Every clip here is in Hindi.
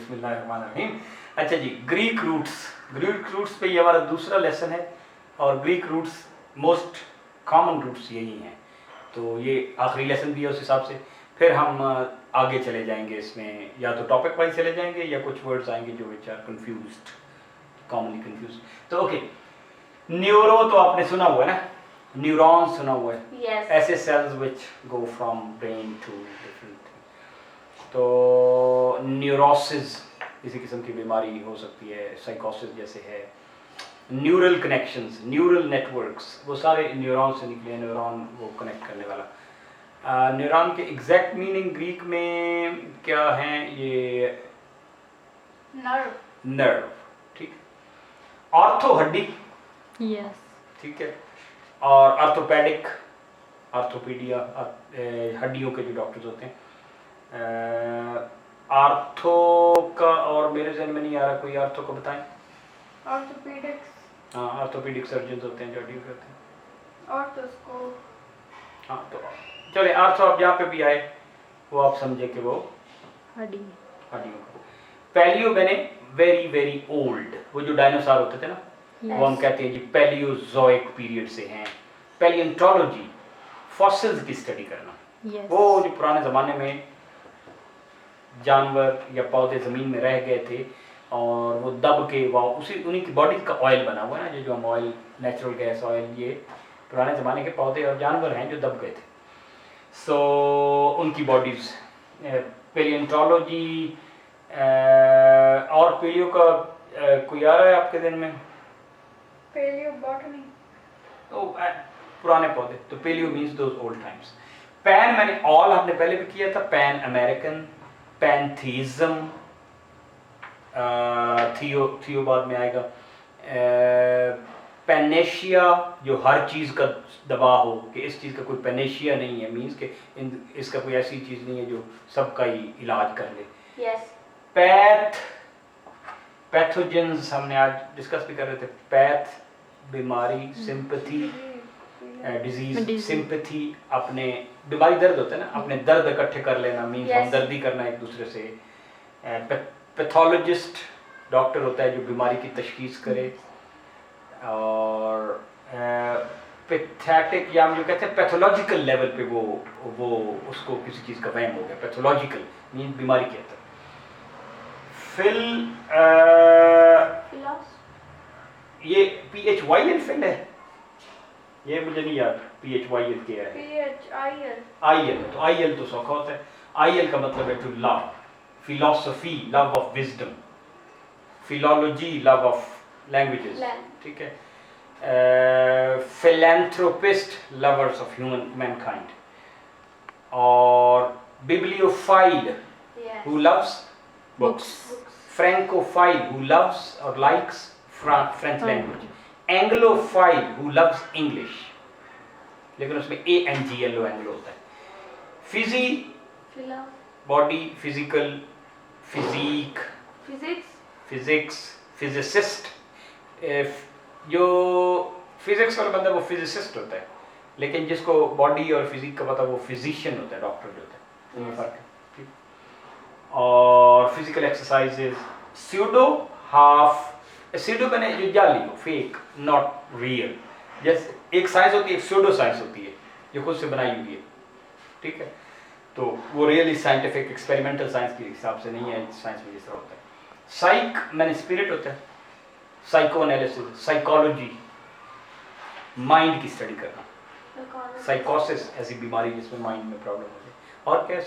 बिस्मिल्लाहिर्रहमानिर्रहीम। अच्छा जी, ग्रीक रूट्स पे ये हमारा दूसरा लेसन है और Greek roots most common roots यही हैं, तो ये आखिरी लेसन भी है उस हिसाब से। फिर हम आगे चले जाएंगे इसमें, या तो टॉपिक वाइज चले जाएंगे या कुछ वर्ड्स आएंगे जो which are confused, commonly confuse. तो ओके, न्यूरो तो आपने सुना हुआ है ना, न्यूरॉन सुना हुआ है। Yes. ऐसे cells which go from brain to different. तो न्यूरोसिस इसी किस्म की बीमारी हो सकती है, साइकोसिस जैसे है। न्यूरल कनेक्शंस, न्यूरल नेटवर्क्स, वो सारे न्यूरॉन से निकले, न्यूरॉन वो कनेक्ट करने वाला। न्यूरॉन के एग्जैक्ट मीनिंग ग्रीक में क्या हैं? ये नर्व, ठीक। ऑर्थो हड्डी, यस, ठीक है, और आर्थोपेडिक, आर्थोपीडिया हड्डियों के जो डॉक्टर्स होते हैं। आर्थो का और मेरे जहन में नहीं आ रहा, कोई आर्थो को बताएं। ऑर्थोपेडिक्स, हाँ, आर्थोपीडिक सर्जन होते हैं जो हड्डियों के होते हैं। ऑर्थोस्कोप। हाँ, तो चले आर्थो आप जहाँ पे भी आए वो आप समझे कि वो हड्डी, हड्डियों का। पैलियो बने वेरी वेरी ओल्ड, वो जो डायनासोर होते थे ना, वो हम कहते हैं जी पैलियोजोइक पीरियड से हैं। पैलियोंटोलॉजी, फॉसिल्स की स्टडी करना, यस, वो जो पुराने ज़माने में जानवर या पौधे ज़मीन में रह गए थे और वो दब के वहाँ उन्हीं की बॉडी का ऑयल बना हुआ है ना, जो हम ऑयल, नेचुरल गैस ऑयल, ये पुराने ज़माने के पौधे और जानवर हैं जो दब गए थे। सो उनकी बॉडीज़, पैलियोंटोलॉजी। और पैलियो का कोई आ रहा है आपके दिन में? पैलियोबॉटनी, तो पुराने पौधे, तो paleo means those old times. Pan मैंने ऑल आपने पहले भी किया था, पैन अमेरिकन, पैनथीज्म, थियो बाद में आएगा। पैनेशिया, जो हर चीज़ का दवा हो कि इस चीज़ का कोई पैनेशिया नहीं है, मींस के इसका कोई ऐसी चीज़ नहीं है जो सबका ही इलाज कर ले। यस। पैथोजेंस हमने आज डिस्कस भी कर रहे थे। पैथ बीमारी, सिंपैथी डिजीज, सिंपैथी अपने बीमारी, दर्द होता है ना, अपने दर्द इकट्ठे कर लेना, मींस हमदर्दी करना एक दूसरे से। पैथोलॉजिस्ट डॉक्टर होता है जो बीमारी की तशखीस करे। और पैथेटिक, या हम जो कहते हैं पैथोलॉजिकल लेवल पे वो उसको किसी चीज़ का वहम हो गया, पैथोलॉजिकल मीन बीमारी कहते हैं। ये PHYL फिल है, ये मुझे नहीं याद PHYL क्या है। IL, तो IL तो सौखा होता है। IL का मतलब है to love, philosophy love of wisdom, philology love of languages, ठीक है। Philanthropist lovers of human mankind, और bibliophile who loves books, francophile who loves or likes French language, anglophile who loves English, लेकिन उसमें ANGLO एंग्लो होता है। Physi body, physical, physique, physics, physicist. जो फिजिक्स वाला बंदा वो फिजिसिस्ट होता है, लेकिन जिसको बॉडी और फिजिक का पता वो फिजिशियन होता है, डॉक्टर जो होता है, उनमें फर्क है। और physical exercises, pseudo, half, pseudo बने जो जाली हो, फेक, नॉट रियल। जैसे एक साइंस होती है, एक स्यूडो साइंस होती है जो खुद से बनाई हुई है, ठीक है, तो वो रियली साइंटिफिक एक्सपेरिमेंटल साइंस के हिसाब से नहीं है, साइंस में जिस तरह होता है। साइक मैंने स्पिरिट होता है, साइको एनालिसिस, साइकोलॉजी माइंड की स्टडी करना, साइकोसिस ऐसी बीमारी जिसमें माइंड में प्रॉब्लम हो जाए। और क्या है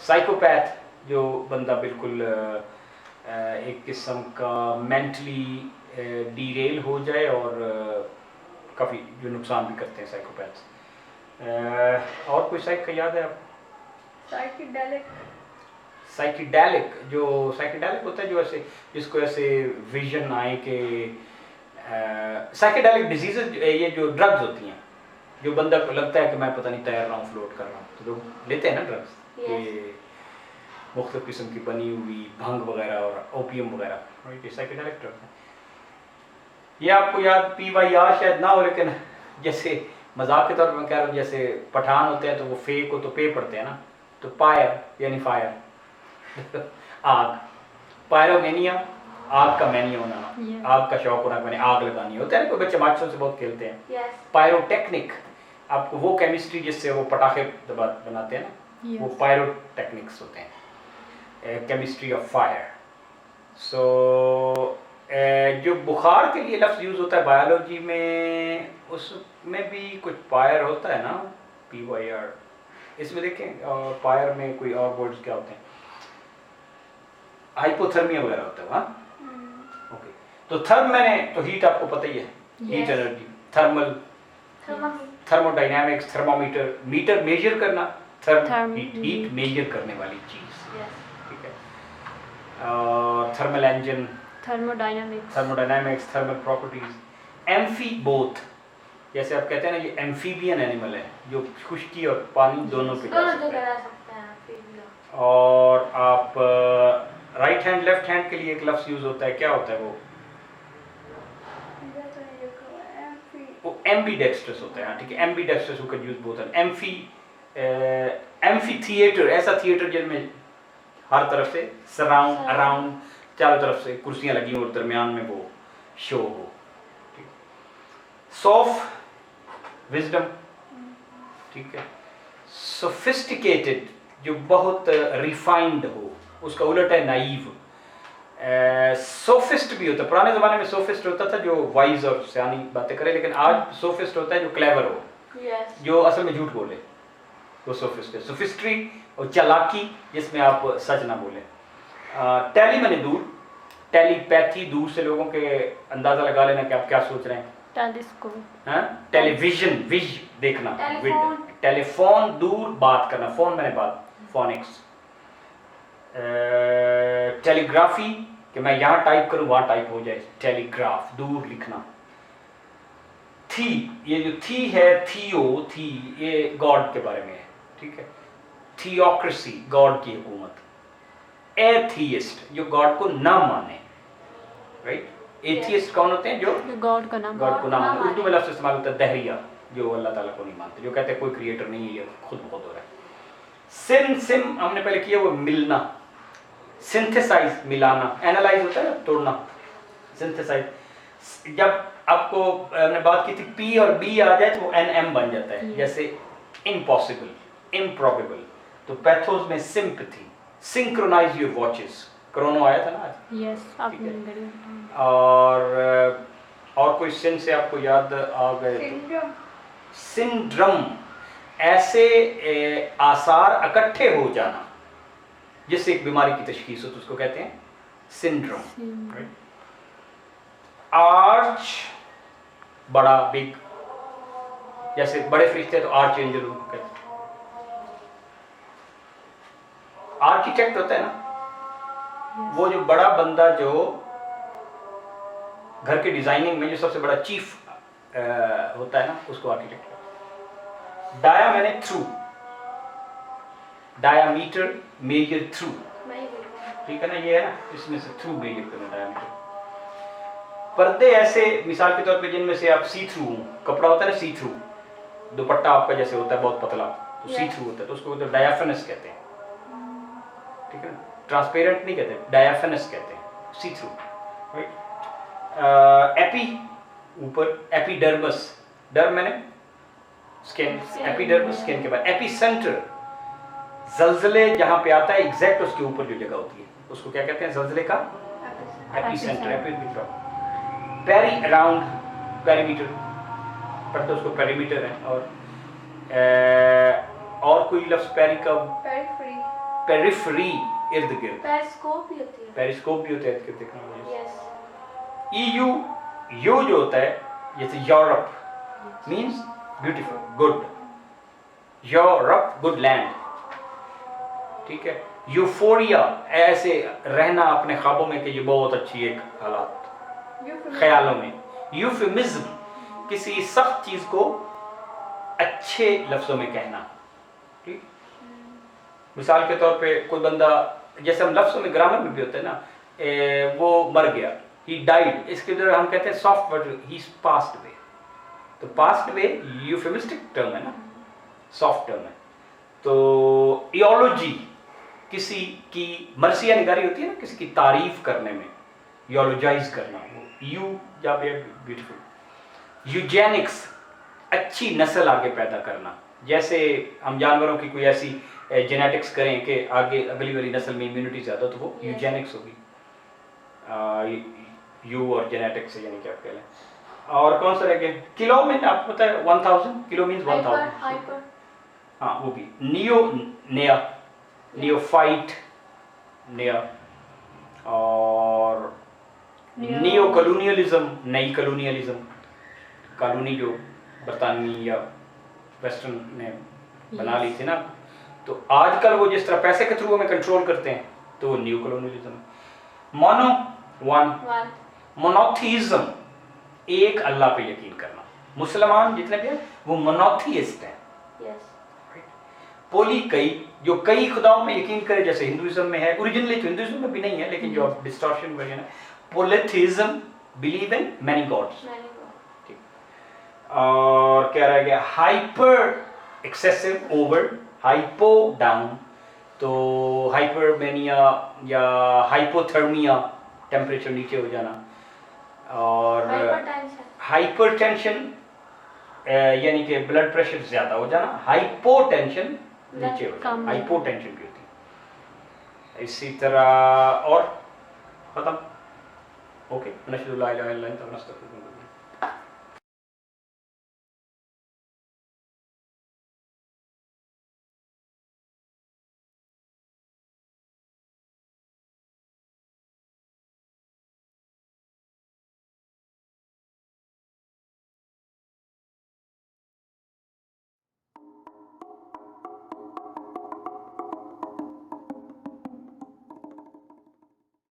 साइकोपैथ, जो बंदा बिल्कुल एक किस्म का मेंटली डीरेल हो जाए और काफ़ी जो नुकसान भी करते हैं साइकोपैथ्स। और कोई साइक का याद है आप? साइकिडेलिक, जो साइकिडेलिक होता है जो ऐसे, जिसको ऐसे विजन आए कि साइकिडेलिक डिजीजेज, ये जो ड्रग्स होती हैं, जो बंदा को लगता है कि मैं पता नहीं तैर रहा हूँ, फ्लोट कर रहा हूँ, तो लोग लेते हैं ना ड्रग्स, ये मुख्तलिफ किस्म की बनी हुई भंग वगैरह और ओपियम वगैरह, ये साइकिडेलिक ड्रग्स हैं। ये आपको याद PYR शायद ना हो, लेकिन जैसे मजाक के तौर पर मैं कह रहा हूँ, जैसे पठान होते हैं तो वो फे को तो पे पढ़ते हैं ना, तो पायर यानी फायर आग, पायरोमेनिया आग का मैनी होना, Yeah. आग का शौक होना, मैंने आग लगानी होता है ना, कोई बच्चे माचिसों से बहुत खेलते हैं। Yes. पायरोटेक्निक आपको वो केमिस्ट्री जिससे वो पटाखे बनाते हैं ना, वो Yes. पायरोटेक्निक्स होते हैं, केमिस्ट्री ऑफ फायर। सो जो बुखार के लिए लफ्ज़ यूज़ होता है बायोलॉजी में, उसमें भी कुछ फायर होता है ना, PYR। इसमें देखें, और फायर में कोई और वर्ड्स क्या होते हैं, हाइपोथर्मिया वगैरह होता है वहाँ। ओके, तो थर्म मैंने तो हीट आपको पता ही है, heat Yes. Energy, thermal, Thermometer. Thermodynamics, thermometer, metre major करना, Therm- हीट मेजर करने वाली चीज़, Yes. ठीक है। और thermal engine, Thermodynamics. Thermodynamics, thermal properties, amphi both, जैसे आप कहते हैं ना ये एम्फीबियन एनिमल है जो खुश्की और पानी दोनों पे जा दोनों सकता जगह है। रह सकते हैं फिर भी। और आप राइट हैंड लेफ्ट हैंड के लिए एक लफ्ज़ यूज़ होता है, क्या होता है वो वो एम्बीडेक्स्ट्रस होता है, हाँ ठीक है, ambidextrous who can use both and amphi theatre, ऐसा थिएटर जिसमें हर तरफ से सराउंड अराउंड चारों तरफ से कुर्सियां लगी और दरमियान में वो शो हो। सॉफ विजडम, ठीक है। सोफिस्टिकेटेड जो बहुत रिफाइंड हो, उसका उलट है नाइव। सोफिस्ट भी होता है, पुराने ज़माने में सोफिस्ट होता था जो वाइज और सियानी बातें करे, लेकिन आज सोफिस्ट होता है जो क्लेवर हो, Yes. जो असल में झूठ बोले, वो सोफिस्ट है। सोफिस्ट्री और चालाकी जिसमें आप सच ना बोले। टेली माने दूर, टेलीपैथी दूर से लोगों के अंदाज़ा लगा लेना कि आप क्या सोच रहे हैं। Telescope. हाँ, टेलीविजन विज देखना, टेलीफोन। टेलीफोन दूर बात करना, फोन मैंने बात, फोनिक्स। टेलीग्राफी कि मैं यहाँ टाइप करूँ वहाँ टाइप हो जाए, टेलीग्राफ दूर लिखना। थी, ये जो थी है, थियो थी, ये गॉड के बारे में है, ठीक है। थियोक्रेसी गॉड की हुकूमत। एथियस्ट जो गॉड को ना माने, राइट। एथियस्ट कौन होते हैं जो The God का नाम. गॉड को ना ना माने। उर्दू में माने। लफ्ज़ इस्तेमाल होता है दहरिया, जो अल्लाह ताला को नहीं मानते, जो कहते हैं कोई क्रिएटर नहीं है, ये खुद बहुत हो रहा है। सिम सिम हमने पहले किया, वो मिलना। सिंथेसाइज मिलाना, एनालाइज होता है ना तोड़ना, सिंथेसाइज। जब आपको हमने बात की थी पी और बी आ जाए तो वो NM बन जाता है, जैसे इम्पॉसिबल, इम्प्रॉबेबल। तो पैथोस में sympathy, synchronise your watches, chrono आया था ना आज। Yes. आपने ठीक है। video. और कोई सिन से आपको याद आ गए? Syndrome. सिंड्रम, ऐसे आसार इकट्ठे हो जाना जिससे एक बीमारी की तशखीस हो, तो उसको कहते हैं सिंड्रोम। Syndrome. आर्च, बड़ा, बिग, जैसे बड़े फरिश्ते तो आर्च एंजल उनको कहते हैं। आर्किटेक्ट होता है ना, Yes. वो जो बड़ा बंदा जो घर के डिजाइनिंग में जो सबसे बड़ा चीफ होता है ना, उसको आर्किटेक्ट। डाया मैंने थ्रू, डायामीटर मेजर थ्रू, मैं ही बोलूँगा। ठीक है ना, ये है ना, इसमें से थ्रू मेजर करना डायामीटर। पर्दे ऐसे मिसाल के तौर पे जिनमें से आप सी थ्रू, कपड़ा होता है ना सी थ्रू, दुपट्टा आपका जैसे होता है बहुत पतला, तो सी थ्रू होता है, तो उसको डायाफेनस कहते हैं, ठीक है ना। ट्रांसपेरेंट नहीं कहते, डायाफेनस कहते हैं, सी थ्रू, राइट। एपी ऊपर, एपिडर्मस, डर्म मैंने स्किन, एपिडर्मस स्किन के बाद। एपी सेंटर, जलजले जहाँ पे आता है एग्जैक्ट उसके ऊपर जो जगह होती है, उसको क्या कहते हैं, जलजले का एपी सेंटर, एपीमीटर। पेरी अराउंड, पेरीमीटर, पर तो उसको पेरीमीटर है। और कोई लफ्ज़ पेरी का, Periphery. पेरिफरी, इर्द गिर्द। Periscope भी होती है। पेरिस्कोप भी होता है इर्द गिर्द देखने वाली। Yes. EU, यू जो होता है, जैसे Europe means beautiful, good, Europe good land, ठीक है। यूफोरिया, ऐसे रहना अपने ख्वाबों में कि ये बहुत अच्छी एक हालात, Euphemism. ख्यालों में। यूफेमिज्म, किसी सख्त चीज को अच्छे लफ्जों में कहना, ठीक। मिसाल के तौर पे कोई बंदा, जैसे हम लफ्जों में ग्रामर में भी होते हैं ना, वो मर गया, ही डाइड, इसके जो हम कहते हैं सॉफ्ट वर्ड, ही पास्ड अवे। तो पास्ड अवे यूफेमिस्टिक टर्म है ना, सॉफ्ट टर्म है। तो इयोलॉजी किसी की मर्सिया निगारी होती है ना, किसी की तारीफ करने में, योलॉजाइज करना, यू या ब्यूटीफुल। यूजेनिक्स अच्छी नस्ल आगे पैदा करना, जैसे हम जानवरों की कोई ऐसी जेनेटिक्स करें कि आगे अगली वाली नस्ल में इम्यूनिटी ज़्यादा, तो वो यूजेनिक्स होगी। यू और जेनेटिक्स यानी क्या कह लें। और कौन सा रह गया, किलो में आपको पता है 1000 किलो मीन्स 1000, हाइपर हाँ वो भी। नियो नया, नियोफाइट नया, और नियो कॉलोनियलिज्म नई कॉलोनियलिज्म, कॉलोनी जो बरतानवी या वेस्टर्न ने बना ली थी ना, तो आजकल वो जिस तरह पैसे के थ्रू हमें कंट्रोल करते हैं तो वो न्यू कॉलोनियलिज्म। मोनो वन, मोनोथीइज्म एक अल्लाह पे यकीन करना, मुसलमान जितने भी हैं वो मोनोथीइस्ट हैं। यस पोली कई, जो कई खुदाओं में यकीन करे, जैसे हिंदुइज्म में है, ओरिजिनली तो हिंदुइज्म में भी नहीं है लेकिन जो डिस्टॉर्शन वर्जन है, पोलिथीइज्म बिलीव इन मेनी गॉड्स। और क्या रह गया, hyper excessive over, hypo down, तो हाइपरमेनिया या हाइपोथर्मिया टेम्परेचर नीचे हो जाना, और हाइपरटेंशन यानी कि ब्लड प्रेशर ज्यादा हो जाना, हाइपोटेंशन नीचे हो जाना, हाइपोटेंशन भी होती है। इसी तरह और खत्म। ओके, नशदुल्लाह इलाहा इल्लल्लाह,